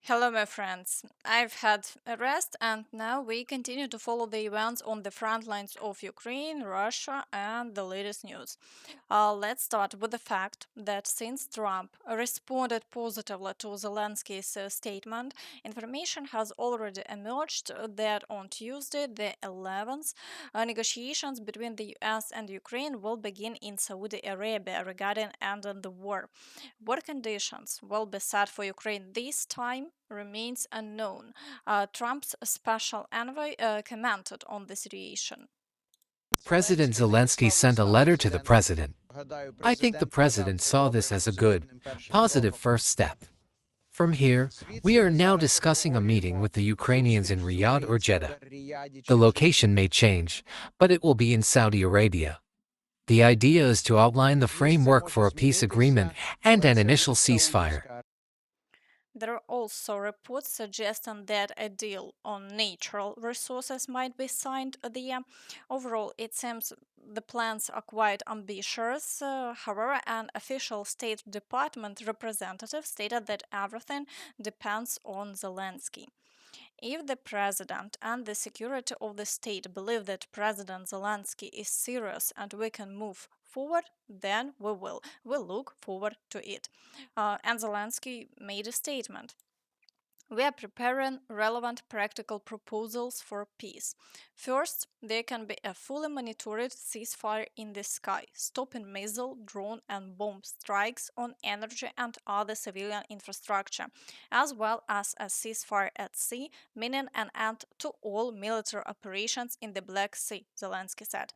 Hello, my friends. I've had a rest, and now we continue to follow the events on the front lines of Ukraine, Russia, and the latest news. Let's start with the fact that since Trump responded positively to Zelensky's statement, information has already emerged that on Tuesday, the 11th, negotiations between the US and Ukraine will begin in Saudi Arabia regarding ending the war. What conditions will be set for Ukraine this time remains unknown. Trump's special envoy commented on the situation. President Zelensky sent a letter to the president. I think the president saw this as a good, positive first step. From here, we are now discussing a meeting with the Ukrainians in Riyadh or Jeddah. The location may change, but it will be in Saudi Arabia. The idea is to outline the framework for a peace agreement and an initial ceasefire. There are also reports suggesting that a deal on natural resources might be signed there. Overall, it seems the plans are quite ambitious. However, an official State Department representative stated that everything depends on Zelensky. If the president and the security of the state believe that President Zelensky is serious and we can move forward, then we will. We look forward to it. And Zelensky made a statement. We are preparing relevant practical proposals for peace. First, there can be a fully monitored ceasefire in the sky, stopping missile, drone, and bomb strikes on energy and other civilian infrastructure, as well as a ceasefire at sea, meaning an end to all military operations in the Black Sea, Zelensky said.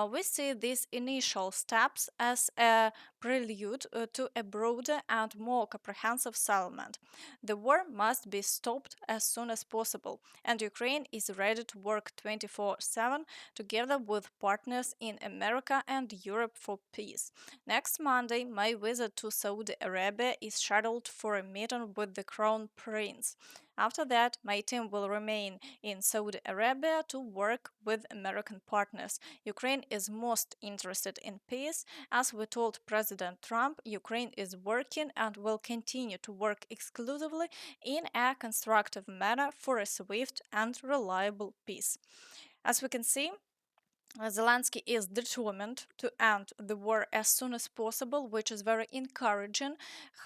We see these initial steps as a prelude to a broader and more comprehensive settlement. The war must be stopped as soon as possible, and Ukraine is ready to work 24/7 together with partners in America and Europe for peace. Next Monday, my visit to Saudi Arabia is scheduled for a meeting with the Crown Prince. After that, my team will remain in Saudi Arabia to work with American partners. Ukraine is most interested in peace. As we told President Trump, Ukraine is working and will continue to work exclusively in a constructive manner for a swift and reliable peace. As we can see, Zelensky is determined to end the war as soon as possible, which is very encouraging.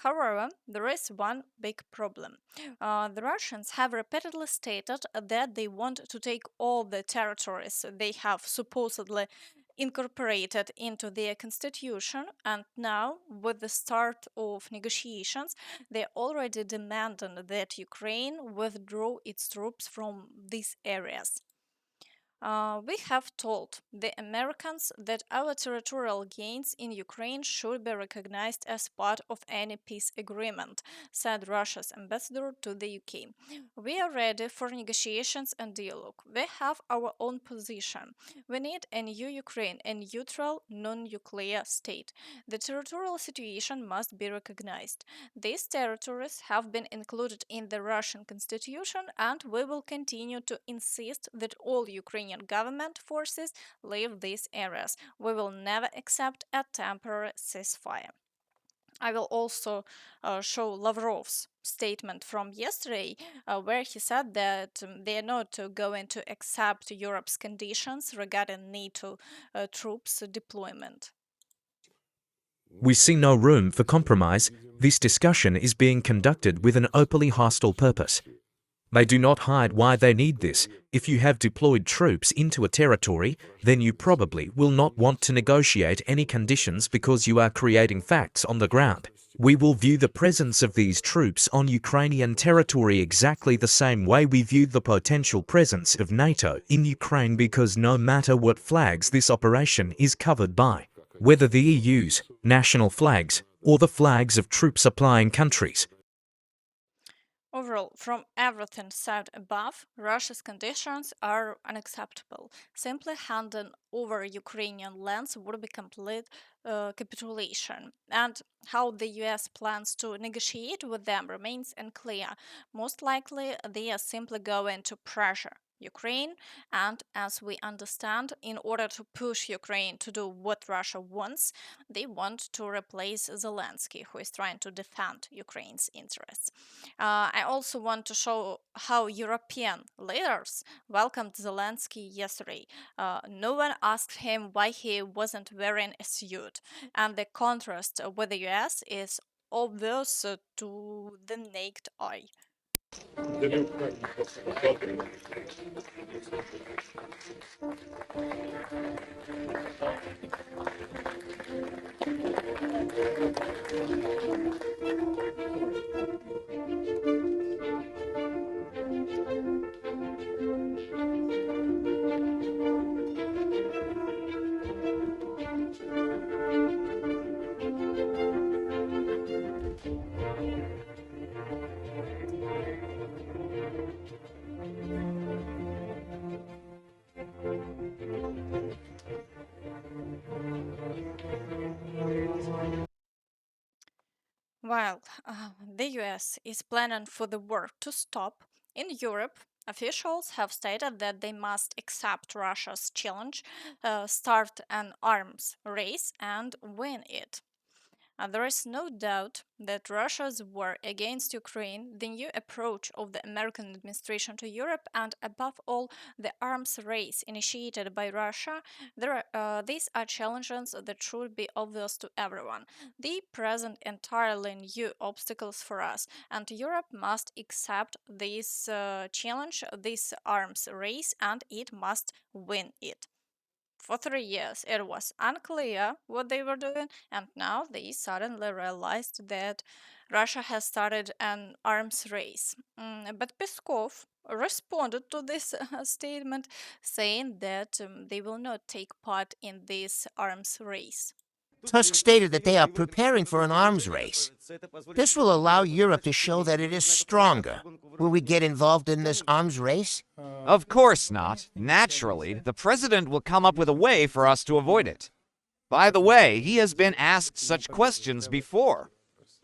However, there is one big problem. The Russians have repeatedly stated that they want to take all the territories they have supposedly incorporated into their constitution, and now, with the start of negotiations, they are already demanding that Ukraine withdraw its troops from these areas. We have told the Americans that our territorial gains in Ukraine should be recognized as part of any peace agreement, said Russia's ambassador to the UK. We are ready for negotiations and dialogue. We have our own position. We need a new Ukraine, a neutral, non nuclear state. The territorial situation must be recognized. These territories have been included in the Russian constitution, and we will continue to insist that all Ukrainian government forces leave these areas. We will never accept a temporary ceasefire. I will also show Lavrov's statement from yesterday, where he said that they are not going to accept Europe's conditions regarding NATO troops deployment. We see no room for compromise. This discussion is being conducted with an openly hostile purpose. They do not hide why they need this. If you have deployed troops into a territory, then you probably will not want to negotiate any conditions because you are creating facts on the ground. We will view the presence of these troops on Ukrainian territory exactly the same way we view the potential presence of NATO in Ukraine, because no matter what flags this operation is covered by, whether the EU's national flags or the flags of troop-supplying countries. Overall, from everything said above, Russia's conditions are unacceptable. Simply handing over Ukrainian lands would be complete capitulation, and how the US plans to negotiate with them remains unclear. Most likely, they are simply going to pressure Ukraine, and as we understand, in order to push Ukraine to do what Russia wants, they want to replace Zelensky, who is trying to defend Ukraine's interests. I also want to show how European leaders welcomed Zelensky yesterday. No one asked him why he wasn't wearing a suit, and the contrast with the US is obvious to the naked eye. While the US is planning for the war to stop, in Europe, officials have stated that they must accept Russia's challenge, start an arms race, and win it. There is no doubt that Russia's war against Ukraine, the new approach of the American administration to Europe, and above all, the arms race initiated by Russia, these are challenges that should be obvious to everyone. They present entirely new obstacles for us, and Europe must accept this challenge, this arms race, and it must win it. For 3 years, it was unclear what they were doing, and now they suddenly realized that Russia has started an arms race. But Peskov responded to this statement, saying that they will not take part in this arms race. Tusk stated that they are preparing for an arms race. This will allow Europe to show that it is stronger. Will we get involved in this arms race? Of course not. Naturally, the president will come up with a way for us to avoid it. By the way, he has been asked such questions before.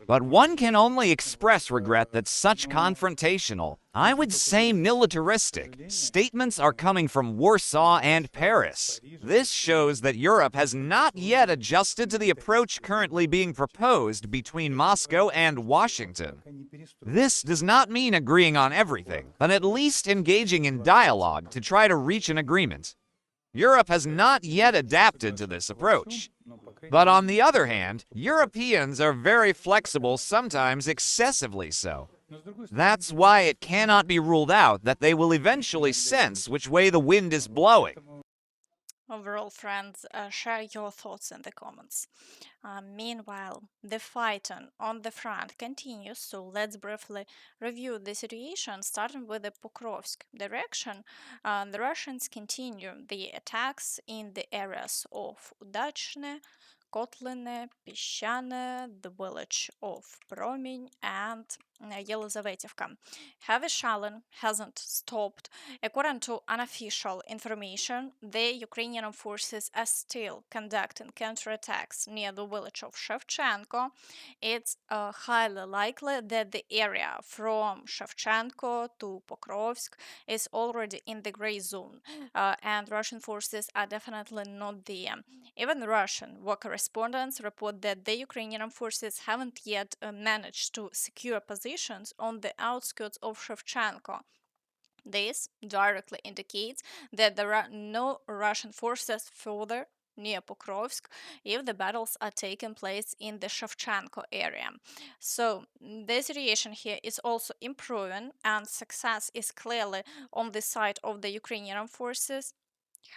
But one can only express regret that such confrontational, I would say militaristic, statements are coming from Warsaw and Paris. This shows that Europe has not yet adjusted to the approach currently being proposed between Moscow and Washington. This does not mean agreeing on everything, but at least engaging in dialogue to try to reach an agreement. Europe has not yet adapted to this approach. But on the other hand, Europeans are very flexible, sometimes excessively so. That's why it cannot be ruled out that they will eventually sense which way the wind is blowing. Overall, friends, share your thoughts in the comments. Meanwhile, the fighting on the front continues, so let's briefly review the situation, starting with the Pokrovsk direction. The Russians continue the attacks in the areas of Udachne, Kotline, Pishane, the village of Promень, and Yelizavetivka. Heavy shelling hasn't stopped. According to unofficial information, the Ukrainian forces are still conducting counterattacks near the village of Shevchenko. It's highly likely that the area from Shevchenko to Pokrovsk is already in the gray zone, and Russian forces are definitely not there. Even Russian war correspondents report that the Ukrainian forces haven't yet managed to secure positions on the outskirts of Shevchenko. This directly indicates that there are no Russian forces further near Pokrovsk if the battles are taking place in the Shevchenko area. So the situation here is also improving, and success is clearly on the side of the Ukrainian forces.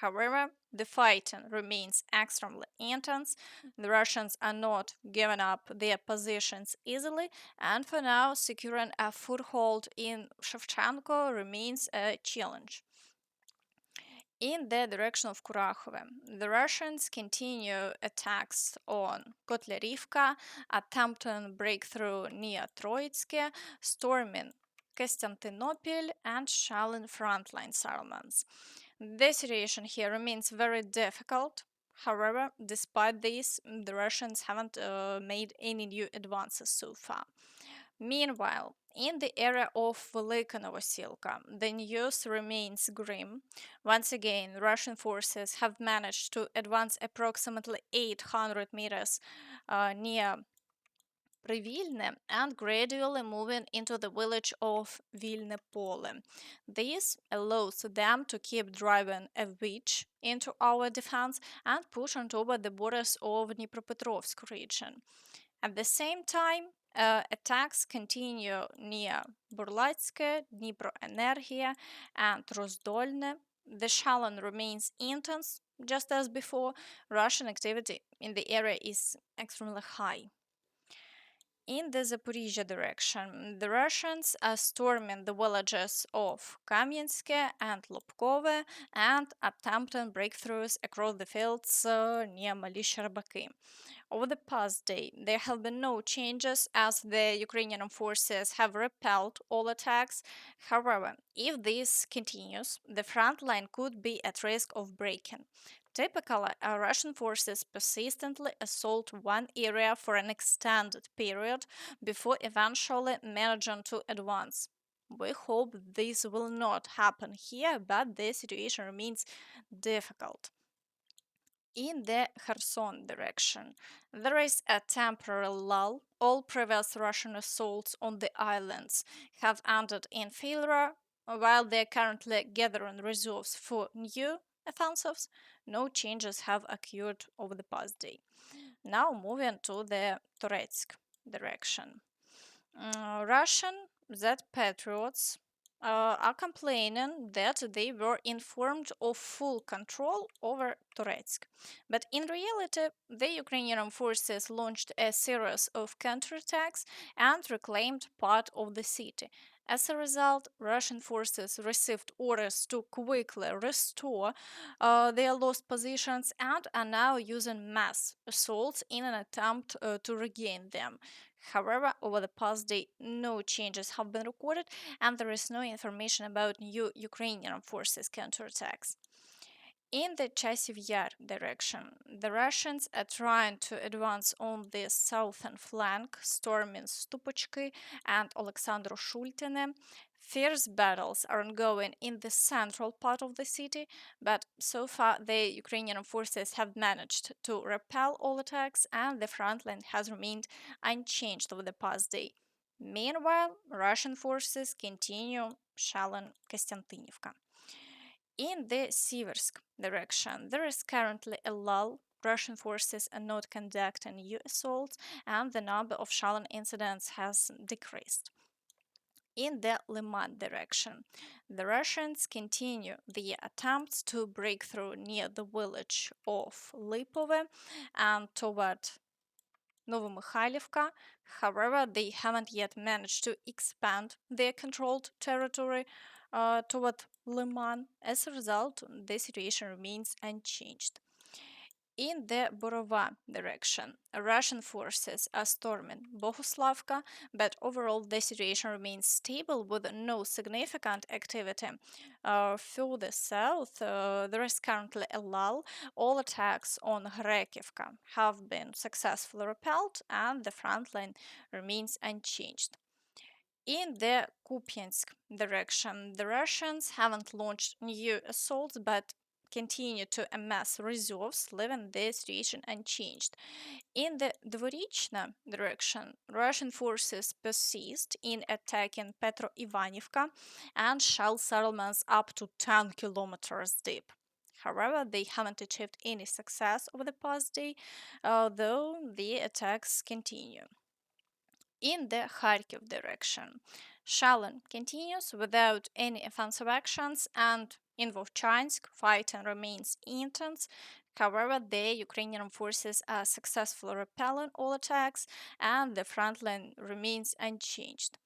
However, the fighting remains extremely intense. The Russians are not giving up their positions easily, and for now, securing a foothold in Shevchenko remains a challenge. In the direction of Kurakhove, the Russians continue attacks on Kotlerivka, attempting breakthrough near Troitske, storming Konstantinopel, and shelling frontline settlements. The situation here remains very difficult. However, despite this, the Russians haven't made any new advances so far. Meanwhile, in the area of Velyka Novosilka, the news remains grim. Once again, Russian forces have managed to advance approximately 800 meters near Privilne and gradually moving into the village of Vilne Pole. This allows them to keep driving a wedge into our defense and push on toward the borders of Dnipropetrovsk region. At the same time, attacks continue near Burlatske, Dniproenergia, and Rozdolne. The shelling remains intense, just as before. Russian activity in the area is extremely high. In the Zaporizhzhia direction, the Russians are storming the villages of Kamyanske and Lobkove and attempting breakthroughs across the fields near Mali-Sherbaki. Over the past day, there have been no changes as the Ukrainian forces have repelled all attacks. However, if this continues, the front line could be at risk of breaking. Typically, Russian forces persistently assault one area for an extended period before eventually managing to advance. We hope this will not happen here, but the situation remains difficult. In the Kherson direction, there is a temporary lull. All previous Russian assaults on the islands have ended in failure, while they are currently gathering reserves for new offensives. No changes have occurred over the past day. Now moving to the Toretsk direction. Russian Z patriots are complaining that they were informed of full control over Toretsk. But in reality, the Ukrainian forces launched a series of counterattacks and reclaimed part of the city. As a result, Russian forces received orders to quickly restore their lost positions and are now using mass assaults in an attempt to regain them. However, over the past day, no changes have been recorded, and there is no information about new Ukrainian forces counterattacks. In the Ceasefire direction, the Russians are trying to advance on the southern flank, storming Stupochki and Alexandro Shultine. Fierce battles are ongoing in the central part of the city, but so far the Ukrainian forces have managed to repel all attacks and the front line has remained unchanged over the past day. Meanwhile, Russian forces continue shelling Kostiantynivka. In the Siversk direction, there is currently a lull. Russian forces are not conducting new assaults, and the number of shelling incidents has decreased. In the Liman direction, the Russians continue the attempts to break through near the village of Lipove and toward Novomykhailivka. However, they haven't yet managed to expand their controlled territory toward Liman. As a result, the situation remains unchanged. In the Borova direction, Russian forces are storming Bohuslavka, but overall the situation remains stable with no significant activity. Further south, there is currently a lull. All attacks on Hrekivka have been successfully repelled, and the front line remains unchanged. In the Kupiansk direction, the Russians haven't launched new assaults but continue to amass reserves, leaving the situation unchanged. In the Dvorichna direction, Russian forces persist in attacking Petro-Ivanivka and shell settlements up to 10 kilometers deep. However, they haven't achieved any success over the past day, though the attacks continue. In the Kharkiv direction, shelling continues without any offensive actions, and in Vovchansk, fighting remains intense. However, the Ukrainian forces are successfully repelling all attacks, and the front line remains unchanged.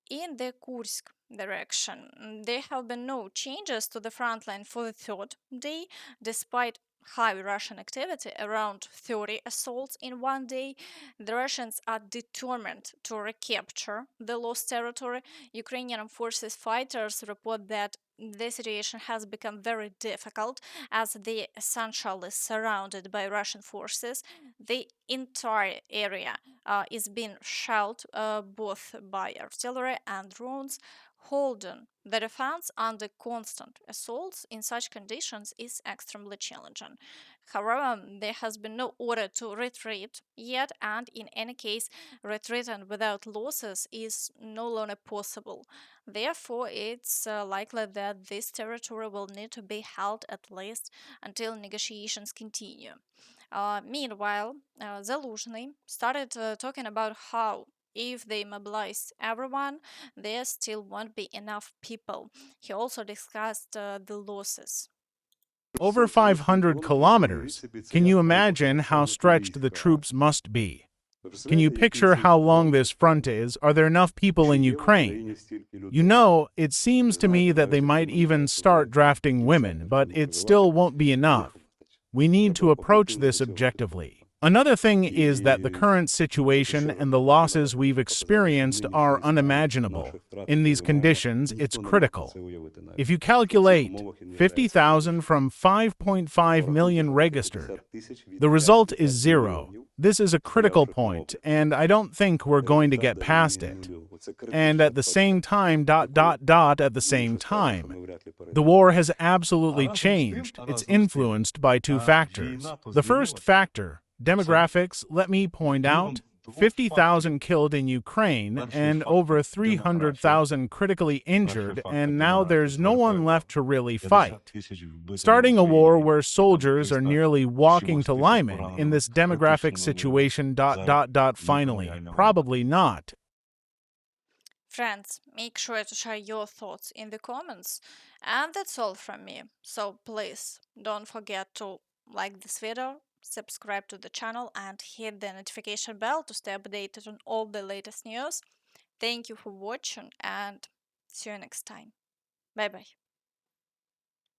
In the Kursk direction, there have been no changes to the front line for the third day, despite high Russian activity, around 30 assaults in one day. The Russians are determined to recapture the lost territory. Ukrainian forces fighters report that the situation has become very difficult as the essential is surrounded by Russian forces. The entire area is being shelled both by artillery and drones. Holding the defense under constant assaults in such conditions is extremely challenging. However, there has been no order to retreat yet, and in any case, retreating without losses is no longer possible. Therefore, it's likely that this territory will need to be held at least until negotiations continue. Meanwhile, Zaluzhny started talking about how if they mobilize everyone, there still won't be enough people. He also discussed the losses. Over 500 kilometers. Can you imagine how stretched the troops must be? Can you picture how long this front is? Are there enough people in Ukraine? You know, it seems to me that they might even start drafting women, but it still won't be enough. We need to approach this objectively. Another thing is that the current situation and the losses we've experienced are unimaginable. In these conditions, it's critical. If you calculate 50,000 from 5.5 million registered, the result is zero. This is a critical point, and I don't think we're going to get past it. And at the same time, at the same time, the war has absolutely changed. It's influenced by two factors. The first factor, demographics, let me point out, 50,000 killed in Ukraine and over 300,000 critically injured, and now there's no one left to really fight. Starting a war where soldiers are nearly walking to linemen in this demographic situation, finally, probably not. Friends, make sure to share your thoughts in the comments. And that's all from me. So please don't forget to like this video, subscribe to the channel, and hit the notification bell to stay updated on all the latest news. Thank you for watching and see you next time. Bye bye.